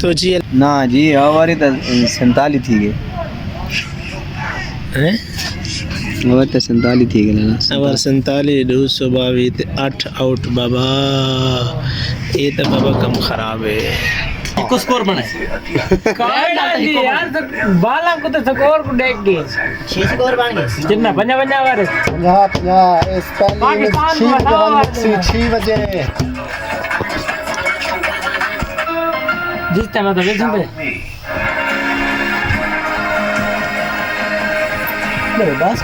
तो जी ना जी हमारी तो 47 थी गए हैं हमारी तो 47 थी गए ना अवर 47 222 8 आउट बाबा ये तो बाबा कम खराब है इसको स्कोर बनाए यार बाला को तो स्कोर को देख के 6 स्कोर बन गए कितना बन्ना बन्ना वाले 50 इस पहले पाकिस्तान 6 बजे जीतते मैं तो वेलसिंग पे मेरे बस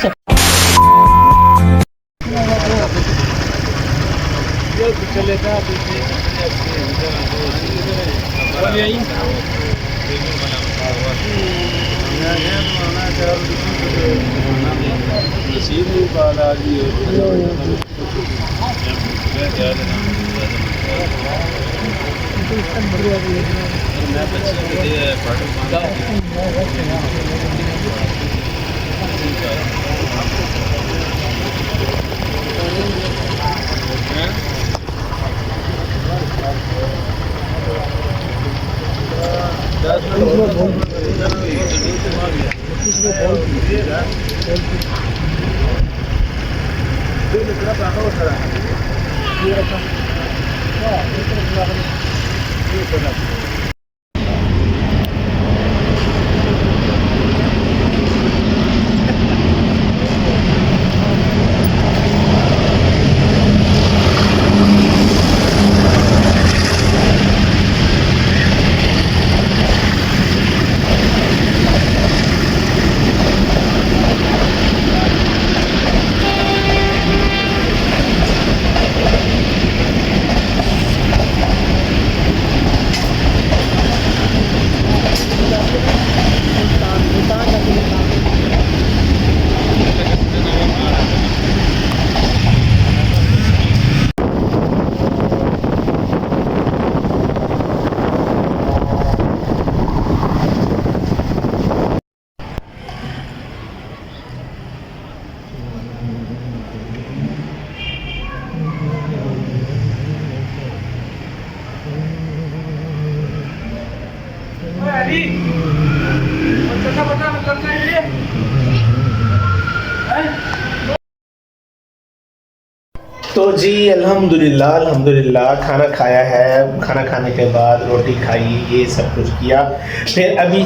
तो जी अल्हम्दुलिल्लाह अल्हम्दुलिल्लाह खाना खाया है खाना खाने के बाद रोटी खाई ये सब कुछ किया फिर अभी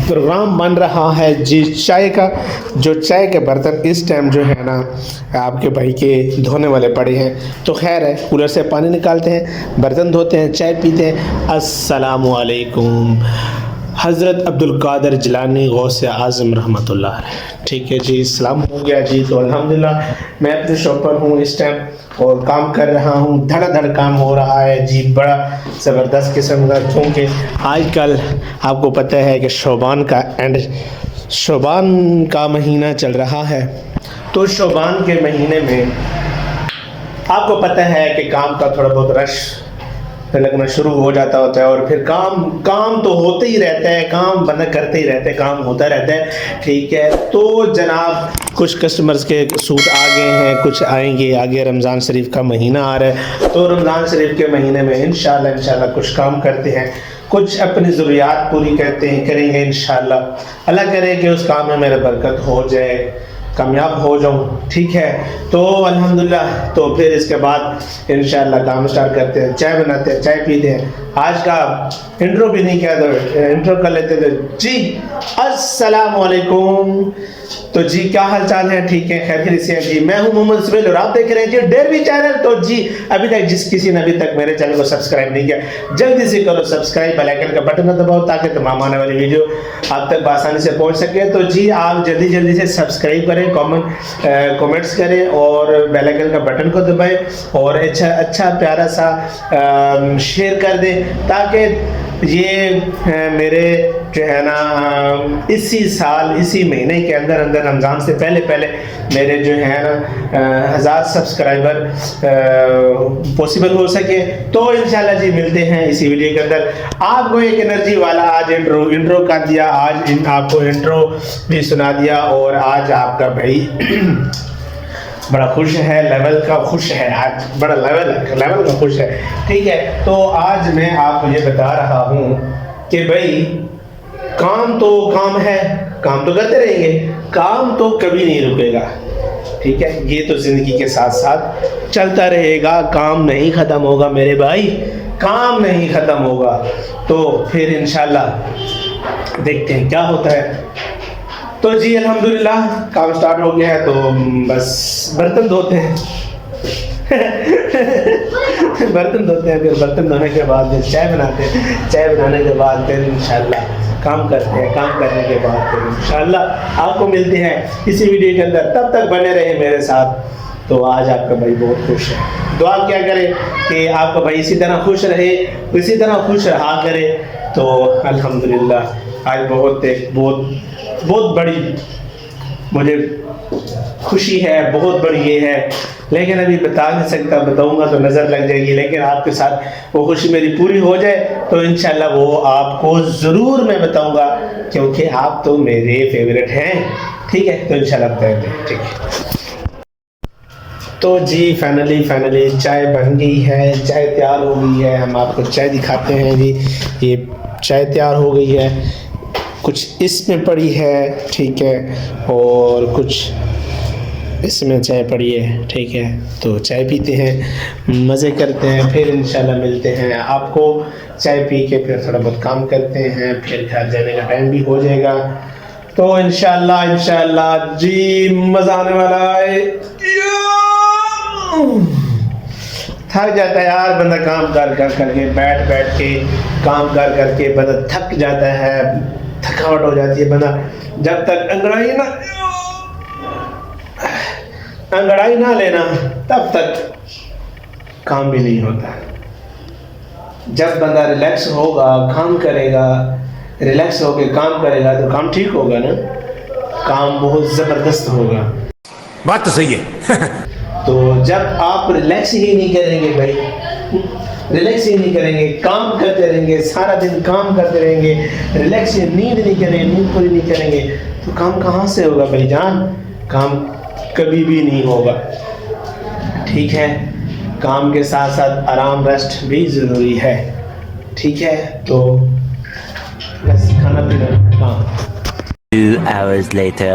प्रोग्राम बन रहा है जी चाय का जो चाय के बर्तन इस टाइम जो है ना आपके भाई के धोने वाले पड़े हैं तो खैर है कूलर से पानी निकालते हैं बर्तन धोते हैं चाय पीते हैं अस्सलामु अलैकुम हज़रत अब्दुल कादिर जिलानी गौसे आज़म रहमतुल्लाह अलैह। ठीक है जी इस्लाम हो गया जी तो अल्हम्दुलिल्लाह मैं अपने शॉप पर हूँ इस टाइम और काम कर रहा हूँ धड़ाधड़ काम हो रहा है जी बड़ा ज़बरदस्त किस्म का क्योंकि आजकल आपको पता है कि शोबान का महीना चल रहा है तो शोबान के महीने में आपको पता है कि काम का थोड़ा बहुत रश लगना शुरू हो जाता होता है और फिर काम तो होते ही रहता है काम बंदा करते ही रहते हैं काम होता रहता है ठीक है तो जनाब कुछ कस्टमर्स के सूट आ गए हैं कुछ आएंगे आगे रमज़ान शरीफ का महीना आ रहा है तो रमज़ान शरीफ के महीने में इंशाल्लाह कुछ काम करते हैं कुछ अपनी ज़रूरियात पूरी करेंगे इंशाल्लाह अल्लाह करे कि उस काम में मेरा बरकत हो जाए कामयाब हो जाऊँ ठीक है तो अल्हम्दुलिल्लाह तो फिर इसके बाद इंशाल्लाह काम स्टार्ट करते हैं चाय बनाते हैं चाय पीते हैं आज का इंट्रो भी नहीं किया तो इंट्रो कर लेते थे जी अस्सलामु अलैकुम तो जी क्या हाल चाल है ठीक है खैर से हैं जी मैं हूं मोहम्मद सुहेल और आप देख रहे हैं जी डेरवी चैनल तो जी अभी तक जिस किसी ने अभी तक मेरे चैनल को सब्सक्राइब नहीं किया जल्दी से करो सब्सक्राइब बेल आइकन का बटन दबाओ ताकि तमाम आने वाली वीडियो आप तक आसानी से पहुंच सके तो जी आप जल्दी से सब्सक्राइब करें कमेंट्स करें और बेल आइकन का बटन को दबाएं और अच्छा प्यारा सा शेयर कर दें ताकि ये मेरे जो है ना इसी साल इसी महीने के अंदर रमज़ान से पहले मेरे जो है ना 1000 सब्सक्राइबर पॉसिबल हो सके तो इंशाल्लाह जी मिलते हैं इसी वीडियो के अंदर आपको एक एनर्जी वाला आज इंट्रो कर दिया आज आपको इंट्रो भी सुना दिया और आज आपका भाई बड़ा खुश है लेवल का खुश है आज बड़ा लेवल का खुश है ठीक है तो आज मैं आपको ये बता रहा हूँ कि भाई काम तो काम है, काम तो करते रहेंगे, काम तो कभी नहीं रुकेगा। ठीक है, ये तो जिंदगी के साथ साथ चलता रहेगा, काम नहीं खत्म होगा मेरे भाई, काम नहीं खत्म होगा। तो फिर इंशाल्लाह देखते हैं क्या होता है। तो जी अल्हम्दुलिल्लाह काम स्टार्ट हो गया है, तो बस बर्तन धोते हैं। बर्तन धोते हैं, फिर बर्तन धोने के बाद फिर चाय बनाते हैं, चाय बनाने के बाद फिर इंशाल्लाह काम करते हैं, काम करने के बाद फिर इंशाल्लाह आपको मिलते हैं इसी वीडियो के अंदर। तब तक बने रहे मेरे साथ। तो आज आपका भाई बहुत खुश है, दुआ क्या करे कि आपका भाई इसी तरह खुश रहे, इसी तरह खुश रहा करे। तो अल्हम्दुलिल्लाह आज बहुत बड़ी मुझे खुशी है, बहुत बड़ी ये है, लेकिन अभी बता नहीं सकता, बताऊंगा तो नज़र लग जाएगी। लेकिन आपके साथ वो खुशी मेरी पूरी हो जाए तो इंशाल्लाह वो आपको ज़रूर मैं बताऊंगा, क्योंकि आप तो मेरे फेवरेट हैं। ठीक है, तो इंशाल्लाह बताएंगे। ठीक है, तो जी फाइनली चाय बन गई है, चाय तैयार हो गई है। हम आपको चाय दिखाते हैं जी, ये चाय तैयार हो गई है, कुछ इसमें पड़ी है, ठीक है, और कुछ इसमें चाय पड़ी है। ठीक है, तो चाय पीते हैं, मज़े करते हैं, फिर इंशाल्लाह मिलते हैं आपको। चाय पी के फिर थोड़ा बहुत काम करते हैं, फिर घर जाने का टाइम भी हो जाएगा। तो इंशाल्लाह जी मज़ा आने वाला है। थक जाता है यार बंदा, काम कर करके, बैठ के काम कर करके बंदा थक जाता है, थकावट हो जाती है। बंदा जब तक अंगड़ाई ना लेना तब तक काम भी नहीं होता। जब बंदा रिलैक्स होगा, काम करेगा, रिलैक्स होके काम करेगा तो काम ठीक होगा ना, काम बहुत ज़बरदस्त होगा। बात तो सही है। तो जब आप रिलैक्स ही नहीं करेंगे भाई, रिलैक्स ही नहीं करेंगे, काम करते रहेंगे, सारा दिन काम करते रहेंगे, रिलैक्स नींद नहीं करेंगे, नींद पूरी नहीं करेंगे, तो काम कहाँ से होगा भाईजान? काम कभी भी नहीं होगा। ठीक है, काम के साथ साथ आराम, रेस्ट भी ज़रूरी है। ठीक है, तो बस खाना पीना काम। 2 hours later.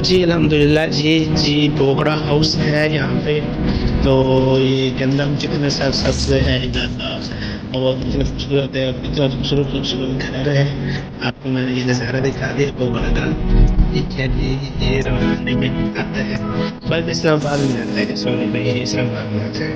जी अल्हम्दुलिल्लाह जी बोगड़ा हाउस है यहाँ पे। तो ये गंदम जितने सबसे है इधर और कितने खूबसूरत है, कितना खूबसूरत घर है। आपको मैंने ये नज़ारा दिखा दिया बोगड़ा का। ठीक है जी, ये रवानी में आता है, बस इस्लामाबाद में आता है, सॉरी भाई, इस्लामाबाद में आता है।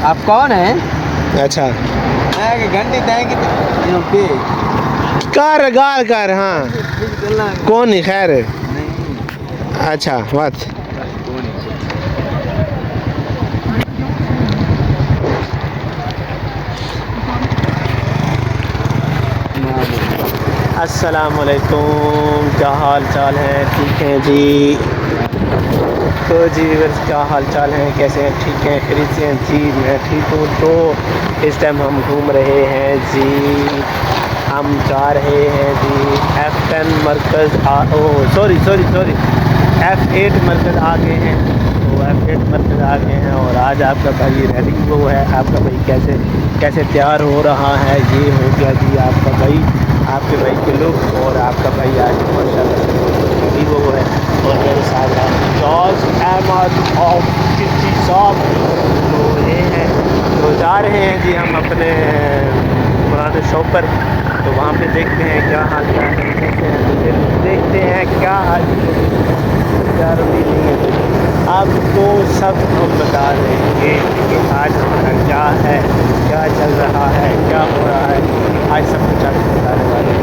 आप कौन हैं? अच्छा, घंटी देंगे कार गाल कर, हाँ कौन है, खैर है, नहीं अच्छा बात। अस्सलाम वालेकुम, क्या हाल चाल है? ठीक हैं जी। तो जी व्यूअर्स, क्या हाल चाल है, कैसे हैं? ठीक हैं, खैरियत से हैं जी? मैं ठीक हूँ। तो इस टाइम हम घूम रहे हैं जी हम जा रहे हैं जी F10 मरकज़ सॉरी F8 मरकज़ आ गए हैं। तो F8 मरकज़ आ गए हैं और आज आपका भाई रेडी वो है। आपका भाई कैसे तैयार हो रहा है, ये हो गया जी आपका भाई, आपके भाई के लुक। और आपका भाई आज माशाल्लाह रेडी वो है। और मेरे साथ जॉर्ज अहमद और चिट्ठी साहब तो ये हैं। तो जा रहे हैं जी हम अपने पुराने शॉप पर। तो वहाँ पे देखते हैं क्या हाल क्या है, कैसे हैं, देखते हैं क्या हाल क्या रूटीन है। आपको सब हम बता देंगे कि आज हमारा क्या है, क्या चल रहा है, क्या हो रहा है, आज सब कुछ आपको बताने वाले हैं।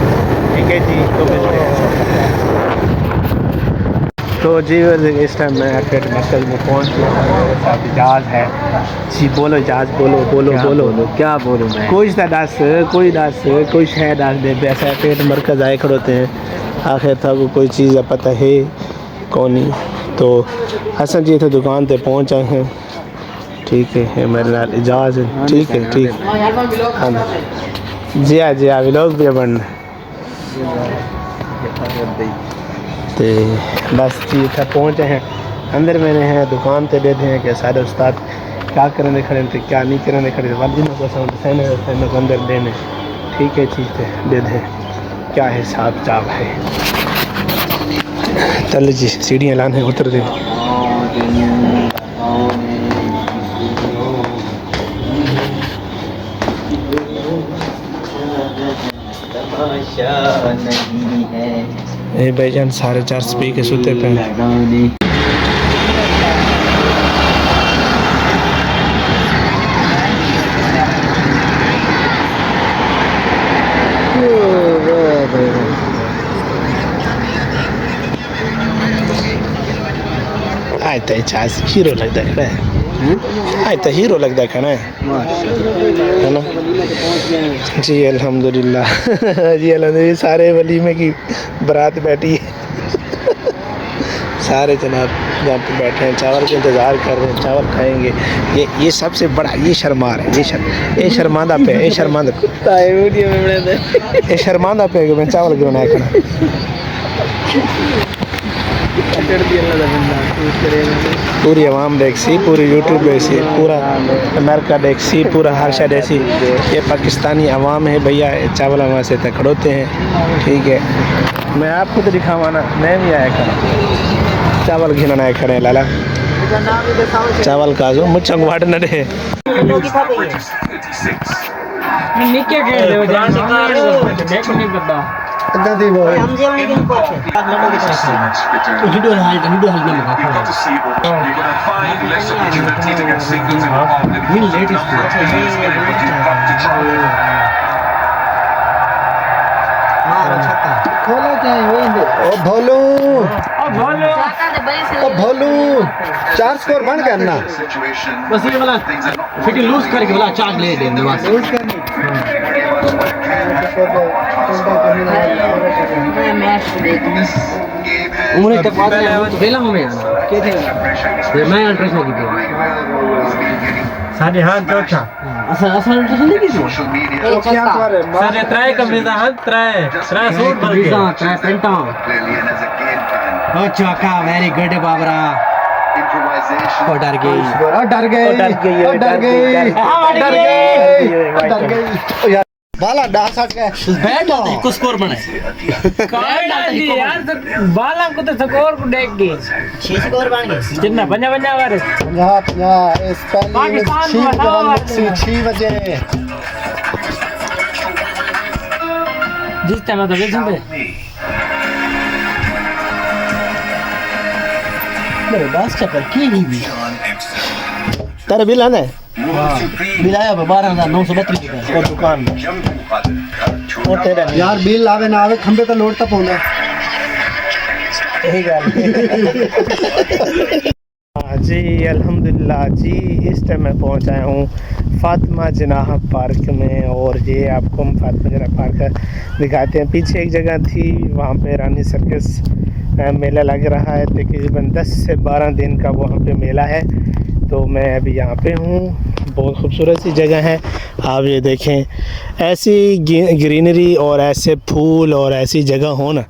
ठीक है जी, तो मिलते हैं। तो जी इस टाइम मैं F8 मरकज़ में पहुँच गया हूँ। मेरे साथ इजाज़ है जी। बोलो इजाज़, बोलो क्या बोलूँ मैं? कोई दस कोई शह दस दे ऐसा F8 मरकज़ आए खड़ोते हैं। आखिर था को कोई चीज़ पता है कौन नहीं। तो हसन जी थे दुकान पे पहुँच आए हैं। ठीक है मेरे नाल इजाज़ है। ठीक है हाँ जी हाँ व्लॉग भी बनना तो बस जी इतना पहुँचे हैं। अंदर मैंने हैं दुकान पे बैठे हैं कि सारे उस्ताद क्या करने खड़े थे क्या नहीं करने खड़े थे वर्जिनों को सहने को अंदर देने। ठीक है चीज़ थे बैठे क्या हिसाब चाप है। चल जी सीढ़ियाँ लाने उतर दे। भाईजान सारे चार पी के सुते पे आज तो चार्ज हीरो लगता है। आज तो हीरो लगता है ना जी अल्हम्दुलिल्लाह। जी अल्हम्दुलिल्लाह सारे वलीमे की बारात बैठी है। सारे जनाब यहाँ पे बैठे हैं चावल का इंतज़ार कर रहे हैं। चावल खाएंगे। ये सबसे बड़ा ये शर्मार है। ये शर्मांदा पे ये शर्मांदा पे कि मैं चावल क्यों ना खाना। पूरी आवाम देखसी, पूरी यूट्यूब देखसी, पूरा अमेरिका देखसी, पूरा हर शहर देखसी। ये पाकिस्तानी आवाम है भैया। चावल वहाँ से खड़ोते हैं। ठीक है मैं आपको तो दिखावा ना, मैं भी आया खड़ा चावल घिना खड़े लाला चावल का जो मुझे वाट न रहे। निके के दे जान मैं को नहीं पता इतना दी वो वीडियो हाल में खोलो क्या है वो ओ भोलू चार स्कोर बन करना बस ये वाला फिटिंग लूज करके वाला चार्ज ले देंगे बस लूज करनी उम्र तक बात है तो बेला हमें यार क्या थे ये मैं अल्ट्रेशन की थी सारे हाथ चौथा असल अल्ट्रेशन नहीं की थी क्या तुम्हारे सारे ट्राई कम दा हाथ ट्राई सूट भर के ट्राई पेंटा अच्छा का वेरी गुड बाबरा ओ डर गई यार बाला डांस हट गए बैठ जाओ को स्कोर बने कौन डाली यार बाला को तो स्कोर को देख गए 6 स्कोर बन गए कितना बना वाले 50 इस पहले में 6 बजे जिस टाइम तो बेचन पे मेरे बस चक्कर की नहीं भी तेरा बिल आना है बिलाया 12,932 रुपए और दुकान में और तेरा यार बिल आवे ना आवे खंबे तो लोड तो पौना यही गल जी अल्हम्दुलिल्लाह जी। इस टाइम मैं पहुंच आया हूँ फातिमा जिनाह पार्क में। और ये आपको हम फातिमा जिनाह पार्क दिखाते हैं। पीछे एक जगह थी वहाँ पे रानी सर्कस मेला लग रहा है। तकरीबन 10 से 12 दिन का वहाँ पे मेला है। तो मैं अभी यहाँ पे हूँ बहुत खूबसूरत सी जगह है। आप ये देखें, ऐसी ग्रीनरी और ऐसे फूल और ऐसी जगह हो ना,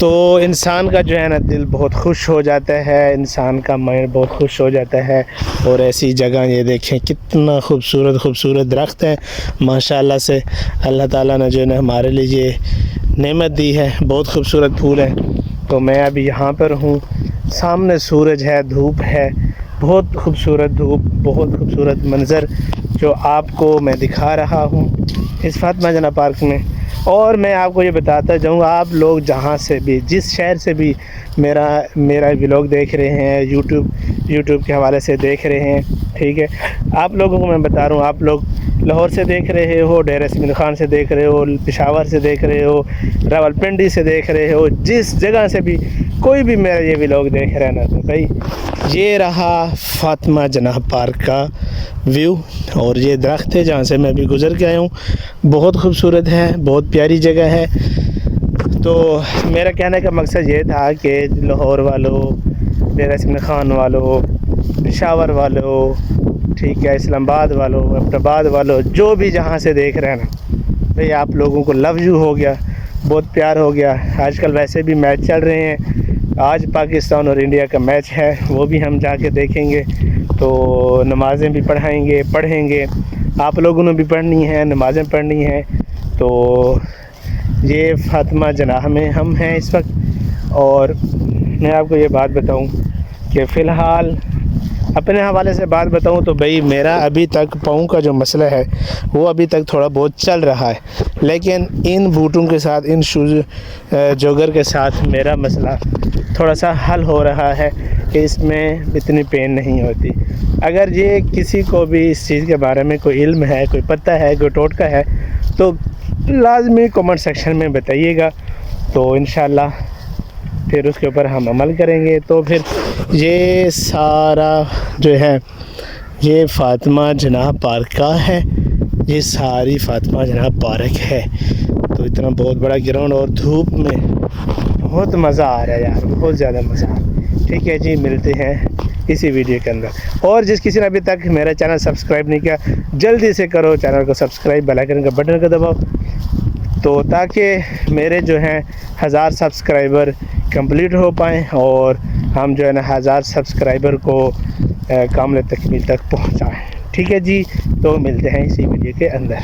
तो इंसान का जो है ना दिल बहुत खुश हो जाता है, इंसान का माइंड बहुत खुश हो जाता है। और ऐसी जगह ये देखें, कितना खूबसूरत दरख्त है माशाल्लाह से। अल्लाह ताला ने जो है ना हमारे लिए ये नेमत दी है, बहुत खूबसूरत फूल है। तो मैं अभी यहाँ पर हूँ, सामने सूरज है, धूप है, बहुत खूबसूरत धूप, बहुत खूबसूरत मंज़र जो आपको मैं दिखा रहा हूँ इस फातिमा जना पार्क में। और मैं आपको ये बताता जाऊँगा, आप लोग जहाँ से भी, जिस शहर से भी मेरा व्लॉग देख रहे हैं, यूट्यूब के हवाले से देख रहे हैं, ठीक है, आप लोगों को मैं बता रहा हूँ, आप लोग लाहौर से देख रहे हो, डेरा इस्माइल खान से देख रहे हो, पेशावर से देख रहे हो, रावलपिंडी से देख रहे हो, जिस जगह से भी कोई भी मेरा ये व्लॉग देख रहा है ना, तो भाई ये रहा फातिमा जनाह पार्क का व्यू। और ये दरख्त है जहाँ से मैं अभी गुज़र के आया हूँ, बहुत खूबसूरत है, बहुत प्यारी जगह है। तो मेरा कहने का मकसद ये था कि लाहौर वालों, डेरा इस्माइल खान वालों, पेशावर वालों, ठीक है, इस्लामाबाद वालों, अब्टाबाद वालों, जो भी जहाँ से देख रहे हैं ना भाई, आप लोगों को लव यू हो गया, बहुत प्यार हो गया। आजकल वैसे भी मैच चल रहे हैं, आज पाकिस्तान और इंडिया का मैच है, वो भी हम जाके देखेंगे। तो नमाज़ें भी पढ़ेंगे, आप लोगों ने भी पढ़नी है, नमाज़ें पढ़नी हैं। तो ये फातिमा जनाह में हम हैं इस वक्त। और मैं आपको ये बात बताऊं कि फ़िलहाल अपने हवाले से बात बताऊं तो भाई, मेरा अभी तक पाँव का जो मसला है वो अभी तक थोड़ा बहुत चल रहा है, लेकिन इन बूटों के साथ, इन शूज़ जॉगर के साथ मेरा मसला थोड़ा सा हल हो रहा है कि इसमें इतनी पेन नहीं होती। अगर ये किसी को भी इस चीज़ के बारे में कोई इल्म है, कोई पता है, कोई टोटका है, तो लाजमी कमेंट सेक्शन में बताइएगा, तो इंशाल्लाह फिर उसके ऊपर हम अमल करेंगे। तो फिर ये सारा जो है ये फातिमा जनाह पार्क का है, ये सारी फातिमा जनाह पार्क है। तो इतना बहुत बड़ा ग्राउंड और धूप में बहुत मज़ा आ रहा है यार, बहुत ज़्यादा मज़ा। ठीक है जी, मिलते हैं इसी वीडियो के अंदर। और जिस किसी ने अभी तक मेरा चैनल सब्सक्राइब नहीं किया, जल्दी से करो चैनल को सब्सक्राइब, बेल आइकन का बटन को दबाओ, तो ताकि मेरे जो हैं 1000 सब्सक्राइबर कंप्लीट हो पाएँ और हम जो है ना 1000 सब्सक्राइबर को कामिल तकमील तक पहुँचाएँ। ठीक है जी, तो मिलते हैं इसी वीडियो के अंदर।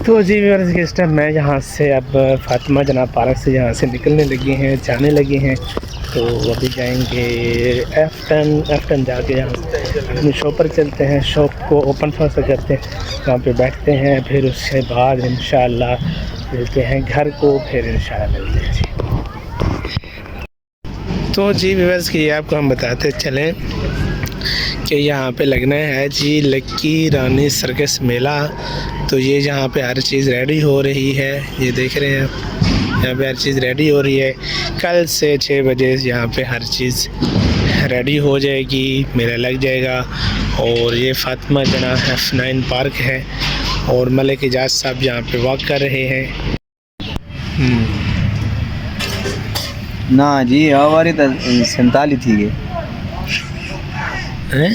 तो जी व्यूअर्स, इस टाइम मैं यहाँ से अब फातिमा जनाह पार्क से यहाँ से निकलने लगे हैं, जाने लगे हैं। तो अभी जाएंगे एफ10 जाके यहाँ अपनी शॉप पर चलते हैं, शॉप को ओपन फर्स्ट करते हैं, वहाँ पे बैठते हैं, फिर उसके बाद इंशाल्लाह मिलते हैं घर को, फिर इंशाल्लाह मिलते हैं जी। तो जी व्यूअर्स की आपको हम बताते चलें कि यहाँ पे लगना है जी लक्की रानी सर्कस मेला। तो ये यहाँ पे हर चीज़ रेडी हो रही है, ये देख रहे हैं आप, यहाँ पे हर चीज़ रेडी हो रही है। कल से 6 बजे यहाँ पे हर चीज़ रेडी हो जाएगी, मेला लग जाएगा। और ये फातिमा जनाह F9 पार्क है और मलिक इजाज़ साहब यहाँ पे वॉक कर रहे हैं। ना जी, हमारी तो 47 थी गए हैं,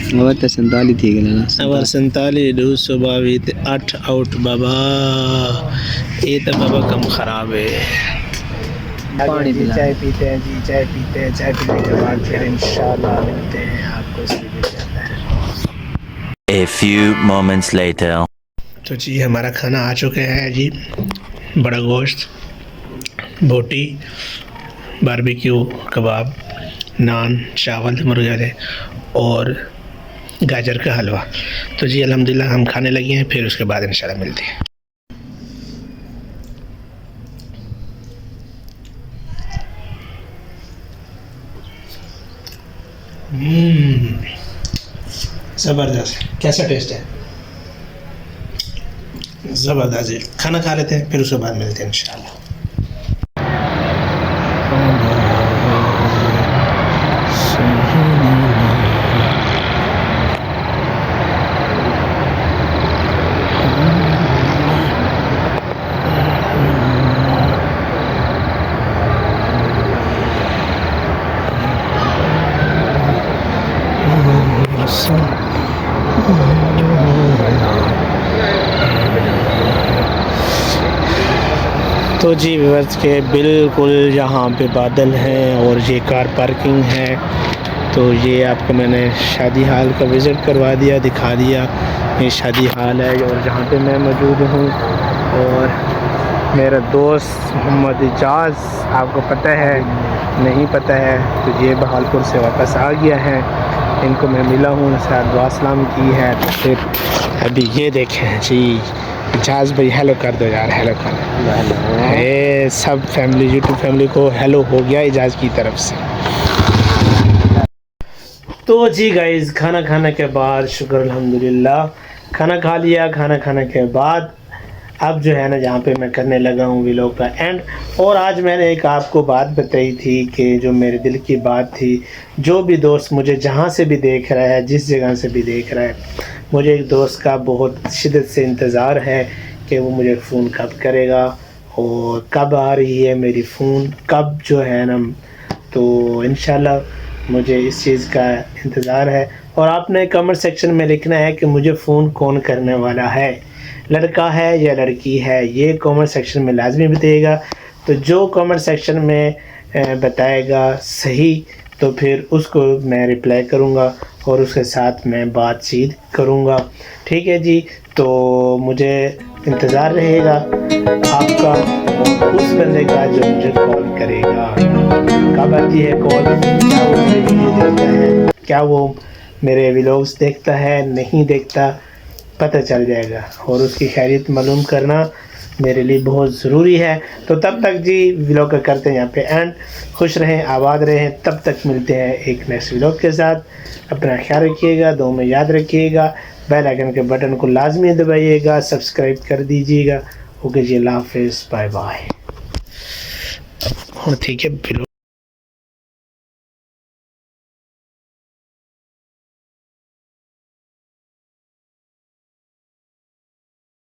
हमारे तो 47 थी गए ना, अवर 47 222 8 आउट बाबा, ये तो बाबा कम ख़राब है। पानी पिला, चाय पीते हैं जी, चाय पीते हैं, चाय पीने के बाद फिर इंशाल्लाह मिलते हैं आपको इस वीडियो के अंदर। A few moments later. तो जी हमारा खाना आ चुका है जी, बड़ा गोश्त, बोटी, बारबेक्यू कबाब, नान, चावल, मुर्गे और गाजर का हलवा। तो जी अल्हम्दुलिल्लाह हम खाने लगे हैं, फिर उसके बाद इंशाल्लाह मिलते हैं। ज़बरदस्त, कैसा टेस्ट है? ज़बरदस्त है। खाना खा लेते हैं, फिर उसके बाद मिलते हैं इंशाल्लाह। तो जी व्यूअर्स के बिल्कुल यहाँ पे बादल हैं और ये कार पार्किंग है। तो ये आपको मैंने शादी हाल का विज़िट करवा दिया, दिखा दिया। ये शादी हाल है और जहाँ पे मैं मौजूद हूँ। और मेरा दोस्त मोहम्मद इजाज़, आपको पता है नहीं पता है तो ये बहालपुर से वापस आ गया है। इनको मैं मिला हूँ, उनसे दुआ सलाम की है। तो फिर अभी ये देखें जी, इजाज़ भाई हेलो कर दो यार, हेलो कर दो। ये सब फैमिली, यूट्यूब फैमिली को हेलो हो गया इजाज़ की तरफ से। तो जी गाइज़, खाना खाने के बाद शुक्र अल्हम्दुलिल्लाह खाना खा लिया। खाना खाने के बाद अब जो है ना, जहाँ पे मैं करने लगा हूँ व्लॉग का एंड। और आज मैंने एक आपको बात बताई थी कि जो मेरे दिल की बात थी, जो भी दोस्त मुझे जहाँ से भी देख रहा है, जिस जगह से भी देख रहा है, मुझे एक दोस्त का बहुत शिद्दत से इंतज़ार है कि वो मुझे फ़ोन कब करेगा और कब आ रही है मेरी फ़ोन, कब जो है ना। तो इंशाल्लाह मुझे इस चीज़ का इंतज़ार है। और आपने कमेंट सेक्शन में लिखना है कि मुझे फ़ोन कौन करने वाला है, लड़का है या लड़की है, ये कमेंट सेक्शन में लाजमी बताइएगा। तो जो कमेंट सेक्शन में बताएगा सही, तो फिर उसको मैं रिप्लाई करूँगा और उसके साथ मैं बातचीत करूँगा। ठीक है जी, तो मुझे इंतज़ार रहेगा आपका उस बंदे का जो मुझे कॉल करेगा। कब आती है कॉल, क्या वो मेरे वीडियो देखता है, क्या वो मेरे व्लॉग्स देखता है, नहीं देखता, पता चल जाएगा। और उसकी खैरियत मालूम करना मेरे लिए बहुत ज़रूरी है। तो तब तक जी व्लॉग का करते हैं यहाँ पे एंड। खुश रहें, आबाद रहें, तब तक मिलते हैं एक नेक्स्ट व्लॉग के साथ। अपना ख्याल रखिएगा, दुआ में याद रखिएगा, बेल आइकन के बटन को लाजमी दबाइएगा, सब्सक्राइब कर दीजिएगा। ओके जी, अल्लाह हाफिज़, बाय बाय। ठीक है।